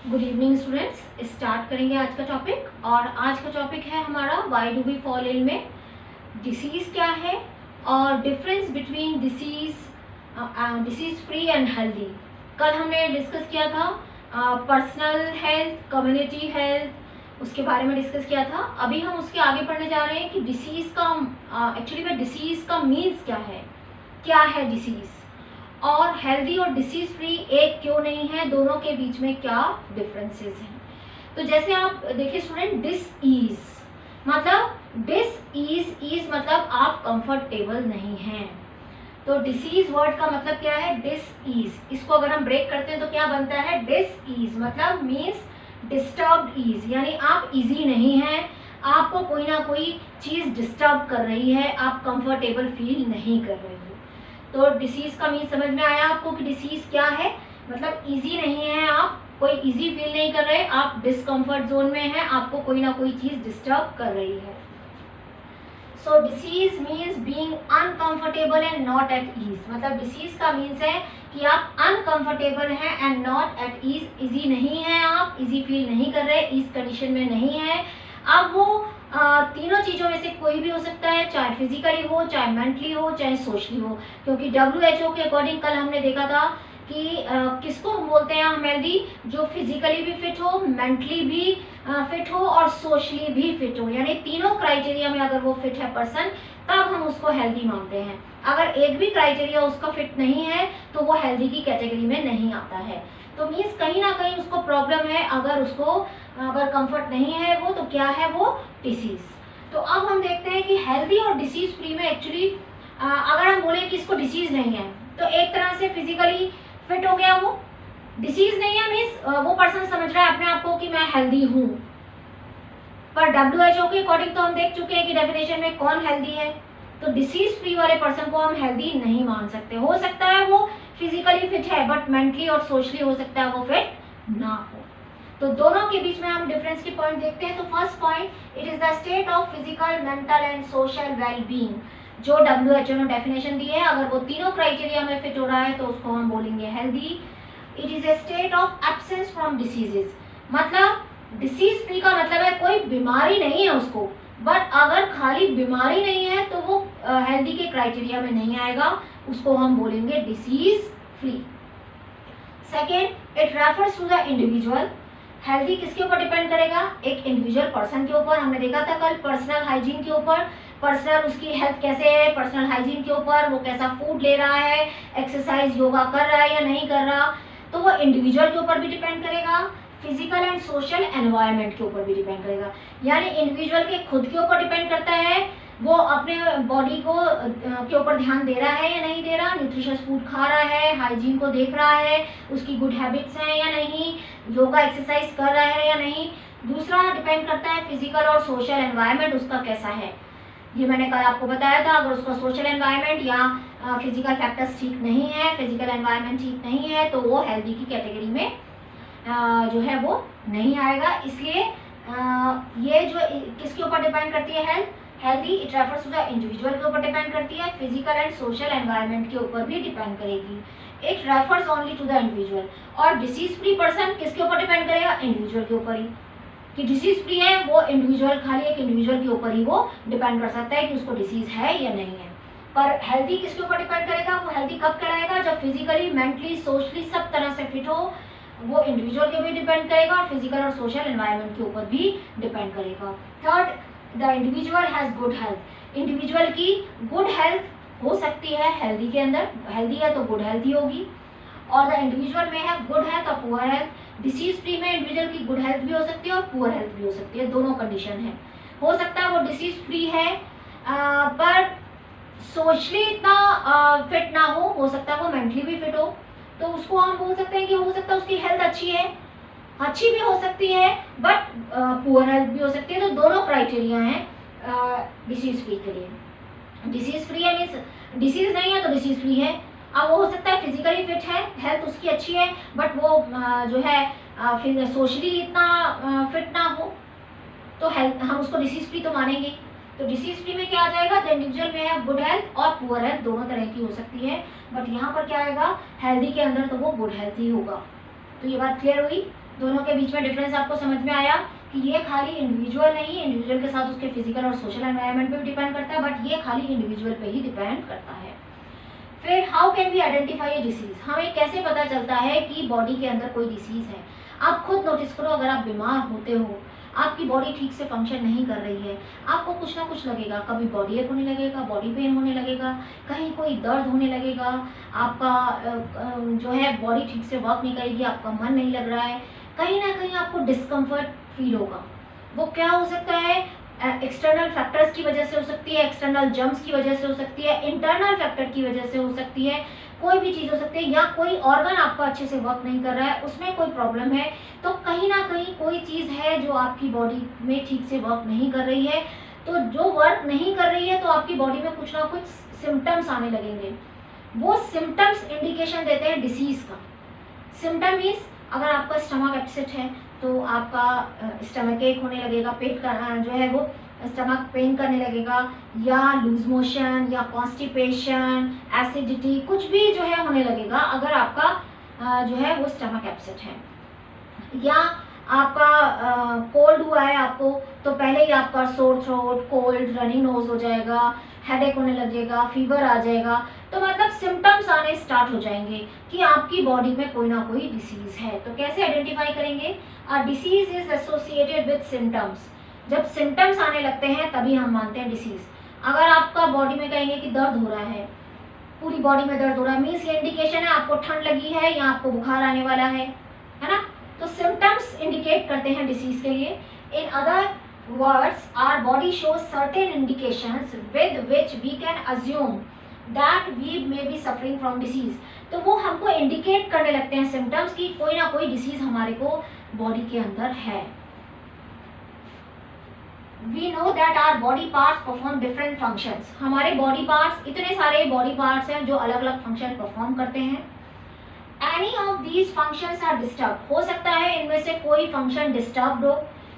Good evening students. Start करेंगे आज का टॉपिक। और आज का टॉपिक है हमारा why do we fall ill में डिसीज़ क्या है और difference between disease free and healthy. कल हमने डिस्कस किया था पर्सनल हेल्थ, कम्युनिटी हेल्थ, उसके बारे में डिस्कस किया था। अभी हम उसके आगे पढ़ने जा रहे हैं कि डिसीज़ का एक्चुअली में डिसीज़ का मीन्स क्या है डिसीज़, और हेल्दी और डिसीज फ्री एक क्यों नहीं है, दोनों के बीच में क्या डिफरेंसेस हैं। तो जैसे आप देखिए स्टूडेंट, डिस इज मतलब आप कंफर्टेबल नहीं हैं। तो डिसीज वर्ड का मतलब क्या है, डिस इज। इसको अगर हम ब्रेक करते हैं तो क्या बनता है, डिस इज मतलब मीन्स डिस्टर्ब्ड इज, यानी आप इजी नहीं हैं, आपको कोई ना कोई चीज डिस्टर्ब कर रही है, आप कंफर्टेबल फील नहीं कर रहे हो। तो डिसीज का मीन समझ में आया आपको कि डिसीज क्या है, मतलब इजी नहीं है, आप कोई इजी फील नहीं कर रहे, आप डिस्कम्फर्ट जोन में हैं, आपको कोई ना कोई चीज डिस्टर्ब कर रही है। So disease means being uncomfortable and not at ease, मतलब डिसीज का मीन्स है कि आप अनकंफर्टेबल हैं and not at ease, easy नहीं है, आप इजी फील नहीं कर रहे, इस कंडीशन में नहीं है। अब वो तीनों चीज़ों में से कोई भी हो सकता है, चाहे फिजिकली हो, चाहे मेंटली हो, चाहे सोशली हो, क्योंकि WHO के अकॉर्डिंग कल हमने देखा था कि किसको हम बोलते हैं हम हेल्दी, जो फिजिकली भी फिट हो, मेंटली भी फिट हो और सोशली भी फिट हो, यानी तीनों क्राइटेरिया में अगर वो फिट है पर्सन, तब हम उसको हेल्दी मानते हैं। अगर एक भी क्राइटेरिया उसका फिट नहीं है तो वो हेल्दी की कैटेगरी में नहीं आता है। तो मीन्स कहीं ना कहीं उसको प्रॉब्लम है, अगर कंफर्ट नहीं है वो, तो क्या है वो, डिसीज। तो अब हम देखते हैं कि हेल्दी और डिसीज फ्री में एक्चुअली अगर हम बोले कि इसको डिसीज नहीं है, तो एक तरह से फिजिकली फिट हो गया, वो डिसीज नहीं है, मीन्स वो पर्सन समझ रहा है अपने आप को कि मैं हेल्दी हूँ। पर WHO के अकॉर्डिंग तो हम देख चुके हैं कि डेफिनेशन में कौन हेल्दी है, तो डिसीज फ्री वाले पर्सन को हम हेल्दी नहीं मान सकते। हो सकता है वो फिजिकली फिट है, बट मेंटली और सोशली हो सकता है वो फिट ना हो। तो दोनों के बीच में हम डिफरेंस की पॉइंट देखते हैं। तो first point, it is the state of physical, mental and social well being. जो WHO ने डेफिनेशन दी है, अगर वो तीनों क्राइटेरिया में फिट हो रहा है तो उसको हम बोलेंगे healthy. It is a state of absence from diseases, मतलब डिसीज फ्री का मतलब है कोई बीमारी नहीं है उसको, बट अगर खाली बीमारी नहीं है तो वो हेल्दी के क्राइटेरिया में नहीं आएगा, उसको हम बोलेंगे disease free. Second, it refers to the individual. Healthy किसके ऊपर डिपेंड करेगा, एक इंडिविजुअल पर्सन के ऊपर। हमने देखा था कल पर्सनल हाइजीन के ऊपर, पर्सनल उसकी हेल्थ कैसे है, पर्सनल हाइजीन के ऊपर, वो कैसा फूड ले रहा है, एक्सरसाइज योगा कर रहा है या नहीं कर रहा, तो वो इंडिविजुअल के ऊपर भी डिपेंड करेगा, फिजिकल एंड सोशल एनवायरनमेंट के ऊपर भी डिपेंड करेगा। यानी इंडिविजुअल के खुद के ऊपर डिपेंड करता है, वो अपने बॉडी को के ऊपर ध्यान दे रहा है या नहीं दे रहा, न्यूट्रिशियस फूड खा रहा है, हाइजीन को देख रहा है, उसकी गुड हैबिट्स हैं या नहीं, योगा एक्सरसाइज कर रहा है या नहीं। दूसरा डिपेंड करता है फिजिकल और सोशल एनवायरनमेंट उसका कैसा है। ये मैंने कल आपको बताया था, अगर उसका सोशल एनवायरनमेंट या फिजिकल फैक्टर्स ठीक नहीं है, फिजिकल एनवायरनमेंट ठीक नहीं है, तो वो हेल्दी की कैटेगरी में जो है वो नहीं आएगा। इसलिए ये जो किसके ऊपर डिपेंड करती है, healthy, it refers to the individual के ऊपर डिपेंड करती है, फिजिकल एंड सोशल एनवायरनमेंट के ऊपर भी डिपेंड करेगी। It refers only to the individual. और डिसीज फ्री पर्सन किसके ऊपर डिपेंड करेगा, इंडिविजुअल के ऊपर ही। कि डिसीज फ्री है वो इंडिविजुअल, खाली एक इंडिविजुअल के ऊपर ही वो डिपेंड कर सकता है कि उसको डिसीज है या नहीं है। पर हेल्दी किसके ऊपर डिपेंड करेगा, वो हेल्दी कब कहलाएगा, जब फिजिकली, मेंटली, सोशली सब तरह से फिट हो, वो इंडिविजुअल के भी डिपेंड करेगा और फिजिकल और सोशल एनवायरनमेंट के ऊपर भी डिपेंड करेगा। Third, the individual has good health. Individual की गुड हेल्थ हो सकती है हेल्दी के अंदर, हेल्दी है तो गुड हेल्थ ही होगी, और द इंडिविजुअल में है गुड हेल्थ और पुअर हेल्थ। डिसीज फ्री में इंडिविजुअल की गुड हेल्थ भी हो सकती है और पुअर हेल्थ भी हो सकती है, दोनों कंडीशन है। हो सकता है वो डिसीज फ्री है पर सोशली इतना फिट ना हो सकता है वो मेंटली भी फिट हो, तो उसको हम बोल सकते हैं कि हो सकता है उसकी हेल्थ अच्छी भी हो सकती है, बट पुअर हेल्थ भी हो सकती है। तो दोनों क्राइटेरिया हैं डिसीज फ्री के लिए। डिसीज फ्री है मीन्स डिसीज नहीं है तो डिसीज फ्री है। अब वो हो सकता है फिजिकली फिट है, हेल्थ उसकी अच्छी है, बट वो जो है फिर सोशली इतना फिट ना हो, तो हेल्थ हम उसको डिसीज फ्री तो मानेंगे। तो डिसीज फ्री में क्या आ जाएगा, द इंडिविजुअल में है गुड हेल्थ और पुअर हेल्थ, दोनों तरह की हो सकती है, बट यहाँ पर क्या आएगा, हेल्दी के अंदर तो वो गुड हेल्थ ही होगा। तो ये बात क्लियर हुई। दोनों के बीच में डिफरेंस आपको समझ में आया कि ये खाली इंडिविजुअल नहीं, इंडिविजुअल के साथ उसके फिजिकल और सोशल एनवायरनमेंट पे भी डिपेंड करता है, बट ये खाली इंडिविजुअल पे ही डिपेंड करता है। फिर how can we identify a disease, हमें कैसे पता चलता है कि बॉडी के अंदर कोई डिसीज है। आप खुद नोटिस करो, अगर आप बीमार होते हो, आपकी बॉडी ठीक से फंक्शन नहीं कर रही है, आपको कुछ ना कुछ लगेगा, कभी बॉडी एक होने लगेगा, बॉडी पेन होने लगेगा, कहीं कोई दर्द होने लगेगा, आपका जो है बॉडी ठीक से वर्क नहीं करेगी, आपका मन नहीं लग रहा है, कहीं ना कहीं आपको डिस्कम्फर्ट फील होगा। वो क्या हो सकता है, एक्सटर्नल फैक्टर्स की वजह से हो सकती है, एक्सटर्नल जर्म्स की वजह से हो सकती है, इंटरनल फैक्टर की वजह से हो सकती है, कोई भी चीज़ हो सकती है, या कोई ऑर्गन आपका अच्छे से वर्क नहीं कर रहा है, उसमें कोई प्रॉब्लम है, तो कहीं ना कहीं कोई चीज़ है जो आपकी बॉडी में ठीक से वर्क नहीं कर रही है। तो जो वर्क नहीं कर रही है तो आपकी बॉडी में कुछ ना कुछ सिम्टम्स आने लगेंगे। वो सिम्टम्स इंडिकेशन देते हैं डिसीज़ का। सिम्टम मीन्स अगर आपका स्टमक अपसेट है तो आपका स्टमक एक होने लगेगा, पेट का जो है वो स्टमक पेन करने लगेगा, या लूज मोशन या कॉन्स्टिपेशन, एसिडिटी, कुछ भी जो है होने लगेगा अगर आपका जो है वो स्टमक अपसेट है। या आपका कोल्ड हुआ है आपको, तो पहले ही आपका sore throat, cold, running nose हो जाएगा, हेडेक होने लगेगा, फीवर आ जाएगा, तो मतलब सिम्टम्स आने स्टार्ट हो जाएंगे कि आपकी बॉडी में कोई ना कोई डिसीज़ है। तो कैसे आइडेंटिफाई करेंगे, a disease is associated with symptoms. जब सिम्टम्स आने लगते हैं तभी हम मानते हैं डिसीज़। अगर आपका बॉडी में कहेंगे कि दर्द हो रहा है, पूरी बॉडी में दर्द हो रहा है, मीन्स ये इंडिकेशन है आपको ठंड लगी है या आपको बुखार आने वाला है ना। तो सिम्टम्स इंडिकेट करते हैं डिसीज के लिए। In other words, our body shows certain indications with which we can assume that we may be suffering from disease. तो वो हमको इंडिकेट करने लगते हैं सिम्टम्स की कोई ना कोई डिसीज हमारे को बॉडी के अंदर है। We know that our body parts perform different functions. हमारे बॉडी पार्ट्स, इतने सारे बॉडी पार्ट्स हैं जो अलग अलग फंक्शन परफॉर्म करते हैं। Any of these functions are disturbed. हो सकता है इनमें से कोई फंक्शन डिस्टर्ब हो,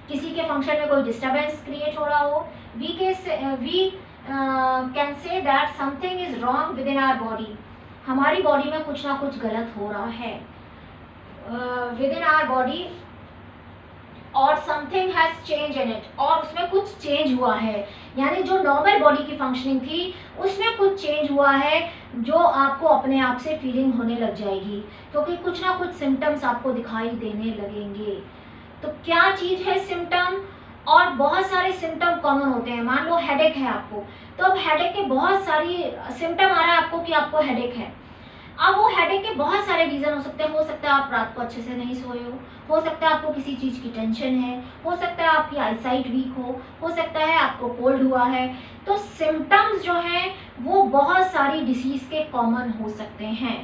किसी के फंक्शन में कोई डिस्टर्बेंस क्रिएट हो रहा हो। We can say that something is wrong within our body. हमारी बॉडी में कुछ ना कुछ गलत हो रहा है within our body, और something has change in it, और उसमें कुछ चेंज हुआ है, यानी जो नॉर्मल बॉडी की फंक्शनिंग थी उसमें कुछ चेंज हुआ है जो आपको अपने आप से फीलिंग होने लग जाएगी, क्योंकि कुछ ना कुछ सिम्टम्स आपको दिखाई देने लगेंगे। तो क्या चीज़ है सिम्टम, और बहुत सारे सिम्टम कॉमन होते हैं। मान लो हेडेक है आपको, तो अब हेडेक के बहुत सारी सिम्टम आ रहा है आपको कि आपको हेडेक है। अब वो हेडेक के बहुत सारे रीज़न हो सकते हैं। हो सकता है आप रात को अच्छे से नहीं सोए हो सकता है आपको किसी चीज़ की टेंशन है, हो सकता है आपकी आईसाइट वीक हो सकता है आपको कोल्ड हुआ है। तो सिम्टम्स जो हैं वो बहुत सारी डिसीज़ के कॉमन हो सकते हैं।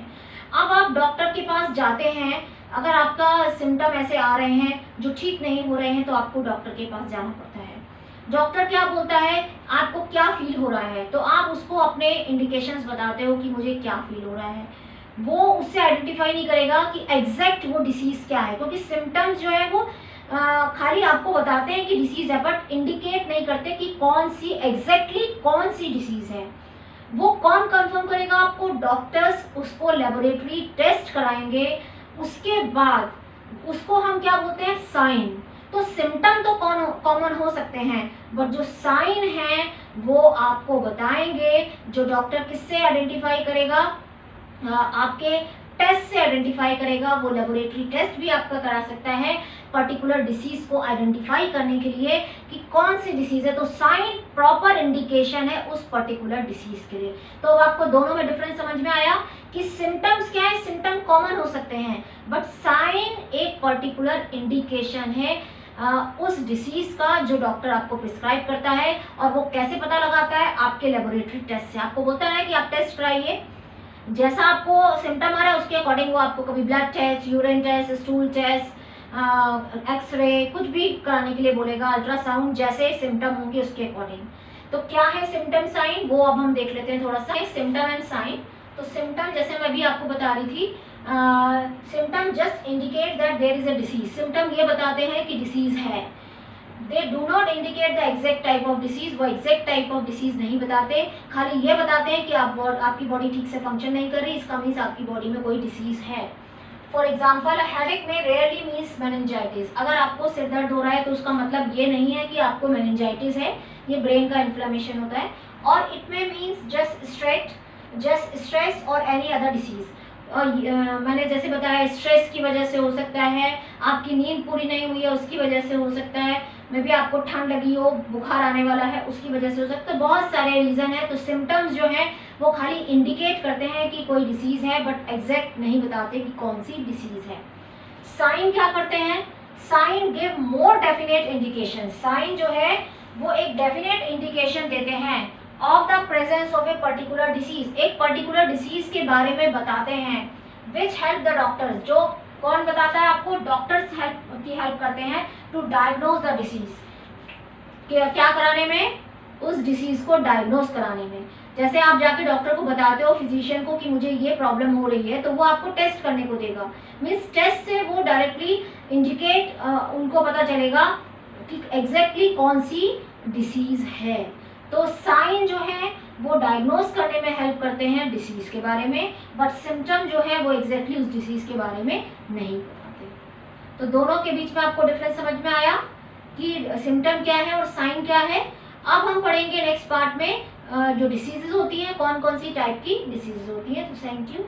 अब आप डॉक्टर के पास जाते हैं, अगर आपका सिम्टम ऐसे आ रहे हैं जो ठीक नहीं हो रहे हैं, तो आपको डॉक्टर के पास जाना पड़ता है। डॉक्टर क्या बोलता है, आपको क्या फील हो रहा है, तो आप उसको अपने इंडिकेशंस बताते हो कि मुझे क्या फील हो रहा है। वो उससे आइडेंटिफाई नहीं करेगा कि एग्जैक्ट वो डिसीज़ क्या है, क्योंकि सिम्टम्स जो है वो खाली आपको बताते हैं कि डिसीज़ है, बट इंडिकेट नहीं करते कि कौन सी एग्जैक्टली कौन सी डिसीज़ है। वो कौन कंफर्म करेगा आपको, डॉक्टर्स उसको लेबोरेटरी टेस्ट कराएंगे, उसके बाद उसको हम क्या बोलते हैं, साइन। तो सिम्टम तो कॉमन हो सकते हैं, बट जो साइन हैं वो आपको बताएंगे, जो डॉक्टर किससे आइडेंटिफाई करेगा, आपके टेस्ट से आइडेंटिफाई करेगा। वो लेबोरेटरी टेस्ट भी आपका करा सकता है पर्टिकुलर डिसीज को आइडेंटिफाई करने के लिए कि कौन सी डिसीज है। तो साइन प्रॉपर इंडिकेशन है उस पर्टिकुलर डिसीज के लिए। तो अब आपको दोनों में डिफरेंस समझ में आया कि सिम्टम्स क्या है, सिम्टम कॉमन हो सकते हैं, बट साइन एक पर्टिकुलर इंडिकेशन है उस डिसीज का जो डॉक्टर आपको प्रिस्क्राइब करता है। और वो कैसे पता लगाता है, आपके लेबोरेटरी टेस्ट से। आपको बोलता है कि आप टेस्ट कराइए, जैसा आपको सिम्टम आ रहा है उसके अकॉर्डिंग वो आपको कभी blood test, urine test, stool test, X-ray, कुछ भी कराने के लिए बोलेगा, अल्ट्रासाउंड, जैसे सिम्टम होंगे उसके अकॉर्डिंग। तो क्या है सिम्टम साइन, वो अब हम देख लेते हैं थोड़ा सा। सिम्टम एंड साइन, तो सिम्टम जैसे मैं भी आपको बता रही थी, symptom just indicate that there is a disease. Symptom ये बताते हैं कि डिसीज है, they do not indicate the exact type of disease. वो एग्जैक्ट टाइप ऑफ डिसीज नहीं बताते, खाली ये बताते हैं कि आपकी बॉडी ठीक से फंक्शन नहीं कर रही, इसका मीन्स आपकी बॉडी में कोई डिसीज है। फॉर एग्जाम्पल हेडेक में रेयरली मीन्स मेनिंजाइटिस। अगर आपको सिर दर्द हो रहा है तो उसका मतलब ये नहीं है कि आपको मेनिंजाइटिस है, ये ब्रेन का इन्फ्लेमेशन होता है। और इट में मीन्स जस्ट स्ट्रेस और एनी अदर डिसीज। और मैंने जैसे बताया स्ट्रेस की वजह से हो सकता है, आपकी नींद पूरी नहीं हुई है उसकी वजह से हो सकता है, मे बी आपको ठंड लगी हो, बुखार आने वाला है उसकी वजह से हो सकता है, बहुत सारे रीज़न है। तो सिम्टम्स जो हैं वो खाली इंडिकेट करते हैं कि कोई डिसीज़ है, बट एग्जैक्ट नहीं बताते कि कौन सी डिसीज़ है। साइन क्या करते हैं? Sign give more definite indication. Sign जो है वो एक डेफिनेट इंडिकेशन देते हैं of the presence of a particular disease. एक पर्टिकुलर डिसीज के बारे में बताते हैं। विच हेल्प द डॉक्टर्स, जो कौन बताता है आपको? डॉक्टर्स की हेल्प करते हैं टू डायग्नोज द डिसीज। क्या कराने में? उस डिसीज को डायग्नोज कराने में। जैसे आप जाके डॉक्टर को बताते हो, फिजिशियन को, कि मुझे ये प्रॉब्लम हो रही है, तो वो आपको टेस्ट करने को देगा। मीन्स टेस्ट से वो डायरेक्टली इंडिकेट, उनको पता चलेगा कि एग्जैक्टली कौन सी डिसीज है। तो साइन जो है वो डायग्नोज करने में हेल्प करते हैं डिसीज के बारे में, बट सिम्टम जो है वो एग्जैक्टली उस डिसीज के बारे में नहीं बताते। तो दोनों के बीच में आपको डिफरेंस समझ में आया कि सिम्टम क्या है और साइन क्या है। अब हम पढ़ेंगे नेक्स्ट पार्ट में जो डिसीजेज होती हैं, कौन कौन सी टाइप की डिसीजेज होती हैं। तो थैंक यू।